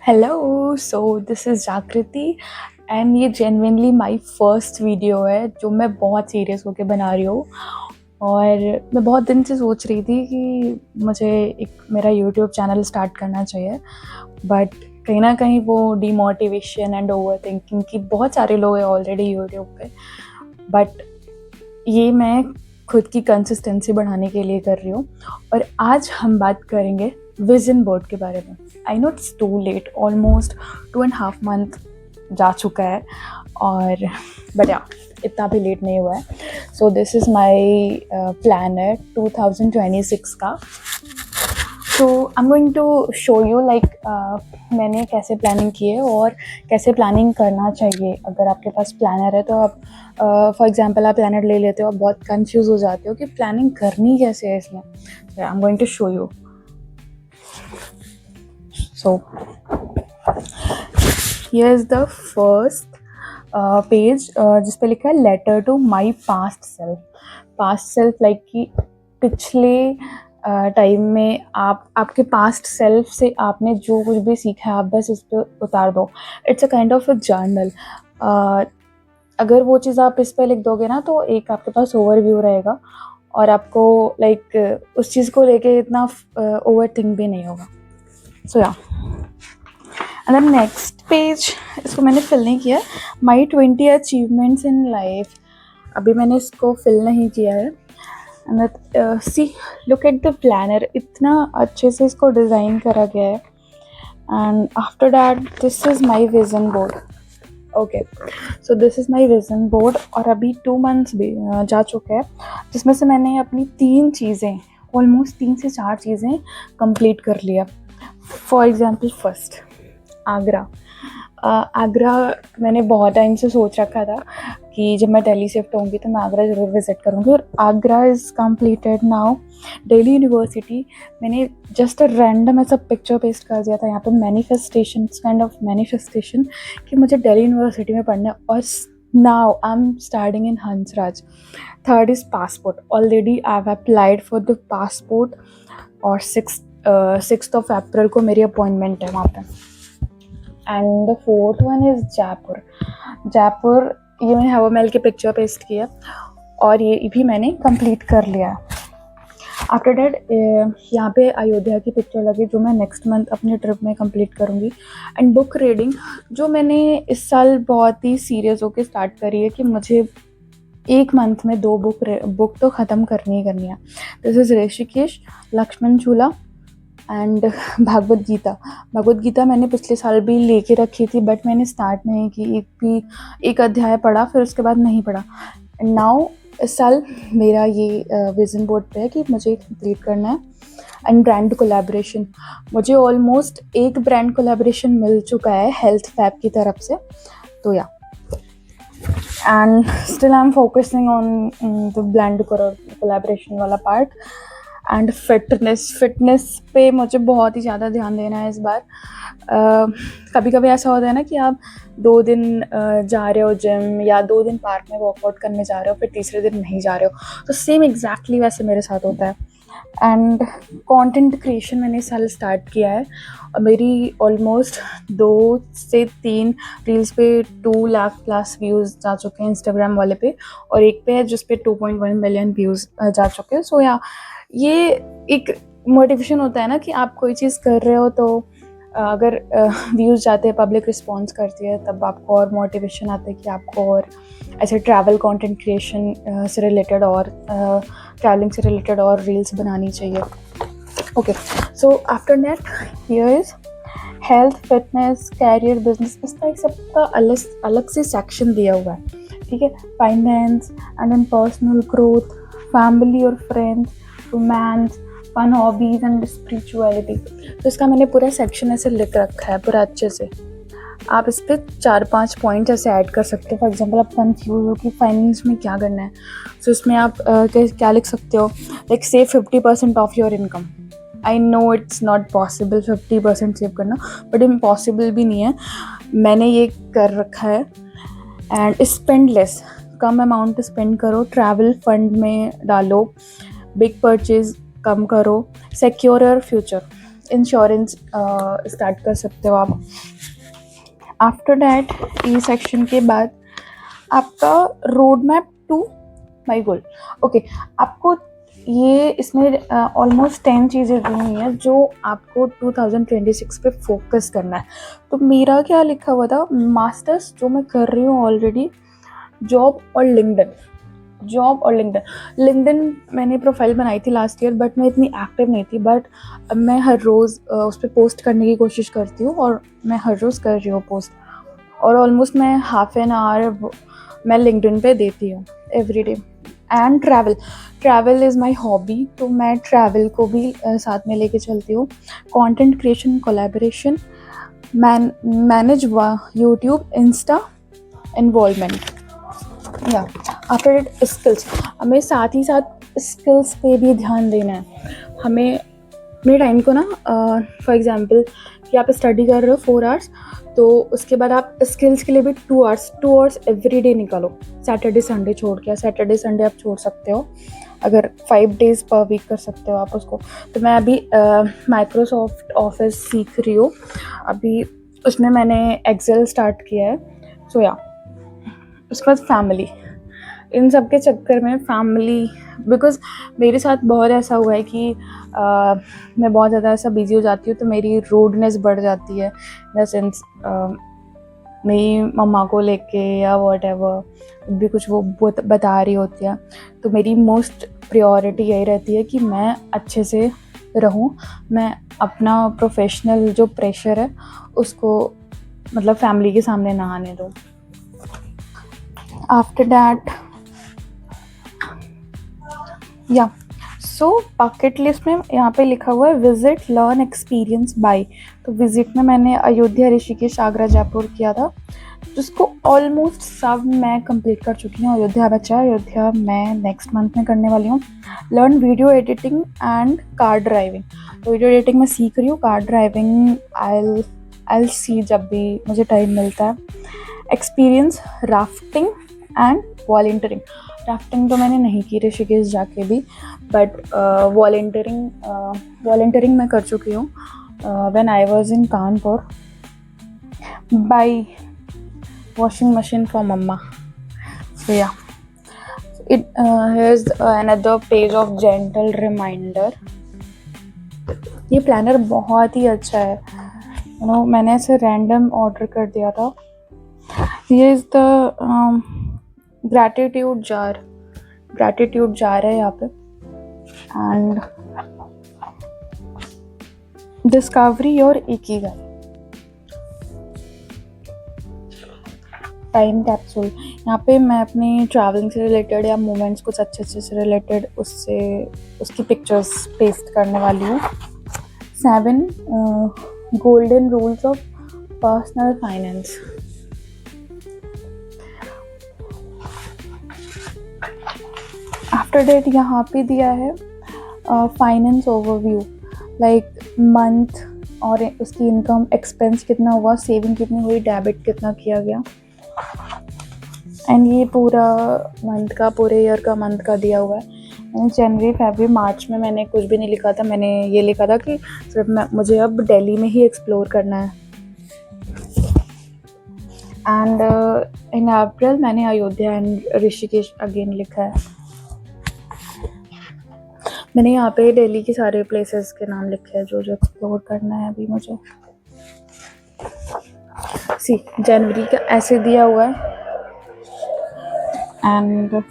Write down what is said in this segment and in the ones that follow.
Hello, so this is जागृति and ये genuinely my first video है जो मैं बहुत सीरियस होकर बना रही हूँ। और मैं बहुत दिन से सोच रही थी कि मुझे एक मेरा यूट्यूब चैनल स्टार्ट करना चाहिए, बट कहीं ना कहीं वो डीमोटिवेशन एंड ओवर थिंकिंग की बहुत सारे लोग हैं ऑलरेडी यूट्यूब पे, बट ये मैं खुद की कंसिस्टेंसी बढ़ाने के लिए कर रही हूँ। और आज हम बात करेंगे विजन बोर्ड के बारे में। I know it's too late, almost 2.5 month जा चुका है, और बट या इतना भी लेट नहीं हुआ है। So this is my plan है 2026 का। So I am going to show you like मैंने कैसे प्लानिंग की है और कैसे प्लानिंग करना चाहिए। अगर आपके पास प्लानर है तो आप फॉर एग्जांपल आप प्लानर ले लेते हो, आप बहुत कंफ्यूज हो जाते हो कि प्लानिंग करनी कैसे है इसमें। I am going to show you. So here is the first page जिस पे लिखा है letter to my past self. Past self like कि पिछले टाइम में आपके पास्ट सेल्फ से आपने जो कुछ भी सीखा है आप बस इस पर उतार दो। It's a kind of a journal. अगर वो चीज़ आप इस पर लिख दोगे ना तो एक आपके पास ओवरव्यू रहेगा और आपको लाइक उस चीज़ को लेके इतना ओवर थिंक भी नहीं होगा। सो या एंड देन नेक्स्ट पेज, इसको मैंने फिल नहीं किया, माई 20 अचीवमेंट्स इन लाइफ। अभी मैंने इसको फिल नहीं किया है। And see look at the planner, इतना अच्छे से इसको डिज़ाइन करा गया है। And after that this is my vision board. Okay, so this is my vision board. और अभी 2 मंथ्स भी जा चुके हैं, जिसमें से मैंने अपनी 3 चीज़ें, ऑलमोस्ट 3 से 4 चीज़ें कंप्लीट कर लिया। For example first, Agra. Agra मैंने बहुत टाइम से सोच रखा था कि जब मैं दिल्ली शिफ्ट होंगी तो मैं आगरा ज़रूर विज़िट करूँगी, और Agra is completed now. Delhi university, मैंने जस्ट रैंडम ऐसा पिक्चर पेस्ट कर दिया था यहाँ पे, मैनिफेस्टेशन, काइंड ऑफ मैनिफेस्टेशन कि मुझे दिल्ली यूनिवर्सिटी में पढ़ना है। और now I am starting in Hansraj. Third is passport, already I have applied for the passport, और 6th ऑफ अप्रैल को मेरी अपॉइंटमेंट है वहाँ पे। And the fourth one is Jaipur. Jaipur ये मैंने हवा महल के पिक्चर पेस्ट किया और ये भी मैंने कंप्लीट कर लिया। आफ्टर डैट यहाँ पे अयोध्या की पिक्चर लगी जो मैं नेक्स्ट मंथ अपने ट्रिप में कंप्लीट करूँगी। एंड बुक रीडिंग जो मैंने इस साल बहुत ही सीरियस होकर स्टार्ट करी है कि मुझे 1 मंथ में 2 बुक तो ख़त्म करनी ही करनी है। दिस इज़ ऋषिकेश, लक्ष्मण झूला एंड भागवत गीता। भागवत गीता मैंने पिछले साल भी लेके रखी थी, बट मैंने स्टार्ट नहीं की। एक अध्याय पढ़ा, फिर उसके बाद नहीं पढ़ा। एंड नाउ इस साल मेरा ये विजन बोर्ड पे है कि मुझे कंप्लीट करना है। एंड ब्रांड कोलैबोरेशन, मुझे ऑलमोस्ट एक ब्रांड कोलैबोरेशन मिल चुका है हेल्थ फैब की तरफ से, तो या। And still I am focusing on the brand collaboration वाला पार्ट। एंड फिटनेस पे मुझे बहुत ही ज़्यादा ध्यान देना है इस बार। कभी कभी ऐसा होता है ना कि आप 2 दिन जा रहे हो जिम, या 2 दिन पार्क में वर्कआउट करने जा रहे हो, फिर तीसरे दिन नहीं जा रहे हो, तो सेम एग्जैक्टली वैसे मेरे साथ होता है। एंड कंटेंट क्रिएशन मैंने इस साल स्टार्ट किया है, और मेरी ऑलमोस्ट 2 से 3 रील्स पे 2 लाख प्लस व्यूज़ जा चुके हैं इंस्टाग्राम वाले पे, और एक पे है जिस पे 2.1 मिलियन व्यूज़ जा चुके हैं। सो या ये एक मोटिवेशन होता है ना कि आप कोई चीज़ कर रहे हो तो अगर व्यूज़ जाते हैं, पब्लिक रिस्पॉन्स करती है, तब आपको और मोटिवेशन आता है कि आपको और ऐसे ट्रैवल कंटेंट क्रिएशन से रिलेटेड और ट्रैवलिंग से रिलेटेड और रील्स बनानी चाहिए। Okay, so after that here is health, fitness, career, business, इसका एक सबका अलग से सेक्शन दिया हुआ है, ठीक है। Finance and then personal growth, family और friends, romance, fun, hobbies and spirituality. तो इसका मैंने पूरा सेक्शन ऐसे लिख रखा है पूरा अच्छे से। आप इस पर 4-5 पॉइंट ऐसे ऐड कर सकते हो। फॉर एग्जांपल आप कंफ्यूज हो कि फाइनेंस में क्या करना है, तो इसमें आप क्या लिख सकते हो, like save 50% of your income. I know it's not possible 50% save करना, बट इम्पॉसिबल भी नहीं है, मैंने ये कर रखा है। And spend less, come amount spend करो, ट्रैवल फंड में डालो, बिग परचेज कम करो, secure your future. Insurance start कर सकते हो आप। आफ्टर डैट ई सेक्शन के बाद आपका road map to my goal. Okay, आपको ये इसमें ऑलमोस्ट 10 चीज़ें दी हुई हैं जो आपको 2026 पे फोकस करना है। तो मेरा क्या लिखा हुआ था, मास्टर्स जो मैं कर रही हूँ ऑलरेडी, जॉब और लिंक्डइन मैंने प्रोफाइल बनाई थी लास्ट ईयर, बट मैं इतनी एक्टिव नहीं थी। बट अब मैं हर रोज़ उस पर पोस्ट करने की कोशिश करती हूँ और मैं हर रोज़ कर रही हूँ पोस्ट। और ऑलमोस्ट मैं हाफ एन आवर मैं लिंक्डइन पे देती हूँ every day. And travel is my hobby, तो मैं ट्रैवल को भी साथ में लेके चलती हूँ। Content creation, collaboration, manage YouTube, Insta, involvement. या आफ्टर इट स्किल्स, हमें साथ ही साथ स्किल्स पे भी ध्यान देना है। हमें अपने टाइम को ना, फॉर एग्जांपल कि आप स्टडी कर रहे हो 4 आवर्स, तो उसके बाद आप स्किल्स के लिए भी 2 आवर्स एवरी डे निकालो, सैटरडे संडे छोड़ के। सैटरडे संडे आप छोड़ सकते हो, अगर 5 डेज़ पर वीक कर सकते हो आप उसको। तो मैं अभी माइक्रोसॉफ्ट ऑफिस सीख रही हूँ अभी, उसमें मैंने एक्सेल स्टार्ट किया है। सो या उसके बाद फैमिली, इन सब के चक्कर में फैमिली, बिकॉज मेरे साथ बहुत ऐसा हुआ है कि मैं बहुत ज़्यादा ऐसा बिजी हो जाती हूँ तो मेरी रूडनेस बढ़ जाती है, इन द सेंस मेरी मम्मा को लेके या वॉट एवर भी कुछ वो बता रही होती है, तो मेरी मोस्ट प्रायोरिटी यही रहती है कि मैं अच्छे से रहूँ, मैं अपना प्रोफेशनल जो प्रेशर है उसको मतलब फैमिली के सामने ना आने दूँ। आफ्टर दैट या सो बकेट लिस्ट में यहाँ पे लिखा हुआ है विजिट, लर्न, एक्सपीरियंस, बाय। तो विजिट में मैंने अयोध्या, ऋषिकेश, आगरा, जयपुर किया था, जिसको ऑलमोस्ट सब मैं कंप्लीट कर चुकी हूँ। अयोध्या बचा है, अयोध्या मैं नेक्स्ट मंथ में करने वाली हूँ। Learn video editing and car driving, तो वीडियो एडिटिंग में सीख रही हूँ, कार ड्राइविंग आई सी जब भी मुझे टाइम मिलता है। Experience, rafting and volunteering. Rafting तो मैंने नहीं की ऋषिकेश जाके भी, बट वॉलंटियरिंग मैं कर चुकी हूँ when I was in Kanpur. By washing machine for mama. So yeah, here's another page of gentle reminder. ये प्लानर बहुत ही अच्छा है, मैंने ऐसे रैंडम ऑर्डर कर दिया था। ये इज द ग्रैटिट्यूड जार है यहाँ पे, एंड डिस्कवरी और इकिगाई। टाइम कैप्सूल, यहाँ पे मैं अपनी ट्रैवलिंग से रिलेटेड या मोमेंट्स कुछ अच्छे से रिलेटेड उसकी पिक्चर्स पेस्ट करने वाली हूँ। 7 golden rules of personal finance. After that यहाँ पे दिया है फाइनेंस ओवरव्यू, लाइक मंथ और उसकी इनकम, एक्सपेंस कितना हुआ, सेविंग कितनी हुई, डेबिट कितना किया गया, एंड ये पूरा मंथ का, पूरे ईयर का मंथ का दिया हुआ है। जनवरी, फरवरी, मार्च में मैंने कुछ भी नहीं लिखा था, मैंने ये लिखा था कि सिर्फ मुझे अब दिल्ली में ही एक्सप्लोर करना है। एंड इन अप्रैल मैंने अयोध्या एंड ऋषिकेश अगेन लिखा है। मैंने यहाँ पे दिल्ली के सारे प्लेसेस के नाम लिखे हैं जो एक्सप्लोर करना है अभी मुझे। जनवरी का ऐसे दिया हुआ है, एंड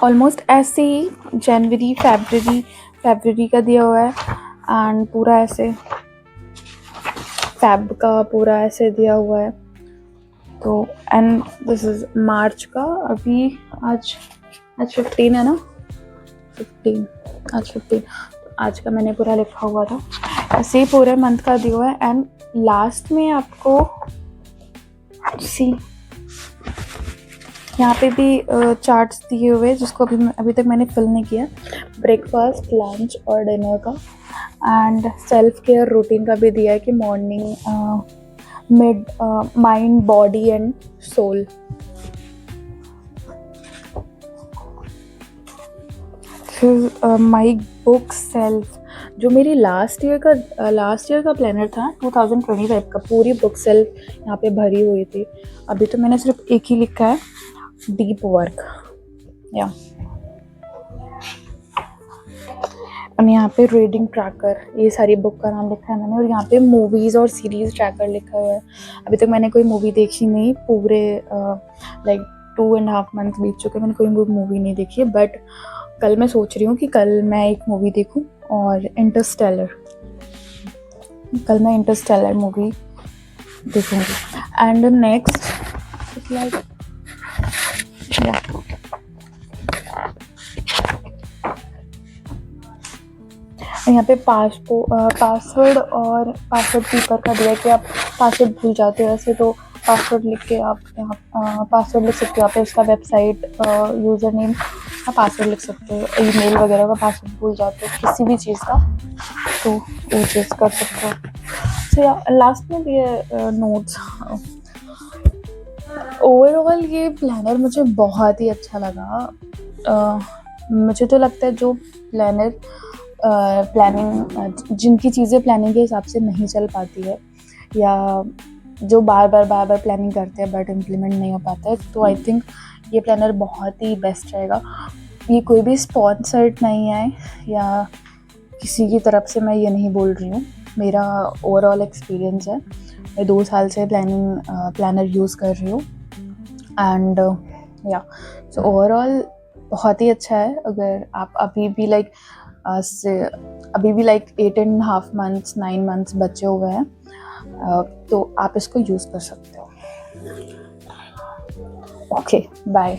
ऑलमोस्ट ऐसे ही जनवरी, फरवरी का दिया हुआ है, एंड पूरा ऐसे फेब का पूरा ऐसे दिया हुआ है। तो एंड दिस इज मार्च का, अभी आज 15 है ना, 15 आज का मैंने पूरा लिखा हुआ था। ऐसे ही पूरे मंथ का दिया हुआ है, एंड लास्ट में आपको यहाँ पे भी चार्ट्स दिए हुए जिसको अभी तक मैंने फिल नहीं किया, ब्रेकफास्ट, लंच और डिनर का, एंड सेल्फ केयर रूटीन का भी दिया है कि morning, mid, mind, body and soul. फिर माई बुक सेल्फ, जो मेरी लास्ट ईयर का प्लानर था 2025 का, पूरी बुक सेल्फ यहाँ पे भरी हुई थी। अभी तो मैंने सिर्फ एक ही लिखा है, डीप वर्क। या और यहाँ पे रीडिंग ट्रैकर, ये सारी बुक का नाम लिखा है मैंने। और यहाँ पे मूवीज़ और सीरीज़ ट्रैकर लिखा हुआ है। अभी तक मैंने कोई मूवी देखी नहीं, पूरे लाइक 2.5 मंथ बीत चुके, मैंने कोई मूवी नहीं देखी है। बट कल मैं सोच रही हूँ कि कल मैं एक मूवी देखूँ, और कल मैं इंटरस्टेलर मूवी देखूँगी। एंड नेक्स्ट लाइक यहाँ पे पासवर्ड और पासवर्ड कीपर का दिया है कि आप पासवर्ड भूल जाते हो ऐसे, तो पासवर्ड लिख के आप यहाँ पासवर्ड लिख सकते हो। आप इसका वेबसाइट यूज़र नेम का पासवर्ड लिख सकते हो। ईमेल वगैरह का पासवर्ड भूल जाते हो किसी भी चीज़ का, तो वो चीज़ कर सकते हो। तो लास्ट में भी है नोट्स। ओवरऑल ये प्लानर मुझे बहुत ही अच्छा लगा। मुझे तो लगता है जो प्लानिंग जिनकी चीज़ें प्लानिंग के हिसाब से नहीं चल पाती है, या जो बार बार प्लानिंग करते हैं बट इम्प्लीमेंट नहीं हो पाता है, तो आई थिंक ये प्लानर बहुत ही बेस्ट रहेगा। ये कोई भी स्पॉन्सर्ड नहीं है या किसी की तरफ से मैं ये नहीं बोल रही हूँ, मेरा ओवरऑल एक्सपीरियंस है। मैं 2 साल से प्लानर यूज़ कर रही हूँ। एंड या सो ओवरऑल बहुत ही अच्छा है। अगर आप अभी भी लाइक 8.5 मंथ्स 9 मंथ्स बचे हुए हैं, तो आप इसको यूज़ कर सकते हो। Okay, bye.